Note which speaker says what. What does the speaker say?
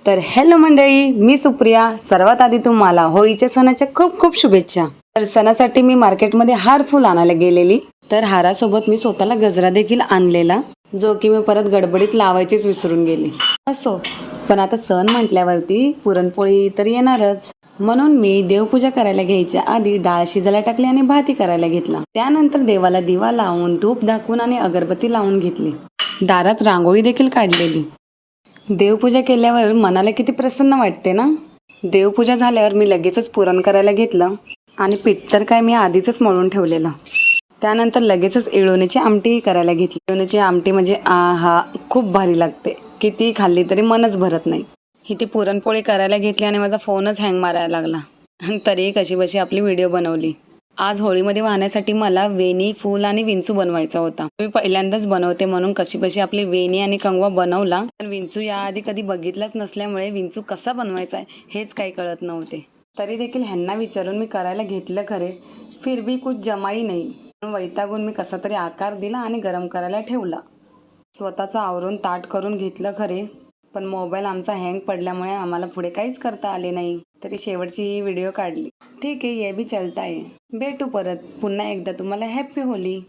Speaker 1: तर हॅलो मंडळी, मी सुप्रिया. सर्वात आधी तुम्हाला होळीच्या सणाच्या खूप खूप शुभेच्छा. तर सणासाठी मी मार्केटमध्ये हार फुल आणायला गेलेली. तर हारासोबत मी स्वतःला गजरा देखील आणलेला, जो की मी परत गडबडीत लावायचीच विसरून गेली. असो, पण आता सण म्हटल्यावरती पुरणपोळी तर येणारच. म्हणून मी देवपूजा करायला घ्यायच्या आधी डाळ शिजायला टाकली आणि भाती करायला घेतला. त्यानंतर देवाला दिवा लावून धूप दाखवून आणि अगरबत्ती लावून घेतली. दारात रांगोळी देखील काढलेली. देवपूजा केल्यावर मनाला किती प्रसन्न वाटते ना. देवपूजा झाल्यावर मी लगेचच पुरण करायला घेतलं आणि पीठ तर काय मी आधीच मळून ठेवलेलं. त्यानंतर लगेचच इळवणीची आमटी करायला घेतली. इळवणीची आमटी म्हणजे आहा, खूप भारी लागते. किती खाल्ली तरी मनच भरत नाही. ही ती पुरणपोळी करायला घेतली आणि माझा फोनच हँग मारायला लागला. तरी कशी बशी आपली व्हिडिओ बनवली. आज होळीमध्ये वाहण्यासाठी मला वेणी, फूल आणि विंचू बनवायचा होता. मी पहिल्यांदाच बनवते म्हणून कशी बशी आपली वेणी आणि कंगवा बनवला. पण विंचू याआधी कधी बघितलाच नसल्यामुळे विंचू कसा बनवायचा हेच काही कळत नव्हते. तरी देखील ह्यांना विचारून मी करायला घेतलं खरे, फिर भी कुछ जमाई नाही. वैतागून मी कसा तरी आकार दिला आणि गरम करायला ठेवला. स्वतःचं आवरून ताट करून घेतलं खरे, पण मोबाईल आमचा हँग पडल्यामुळे आम्हाला पुढे काहीच करता आले नाही. तरी शेवटची ही व्हिडिओ काढली. ठीक आहे, ये भी चलता है. भेटू परत. पुन्हा एकदा तुम्हाला हॅपी होली.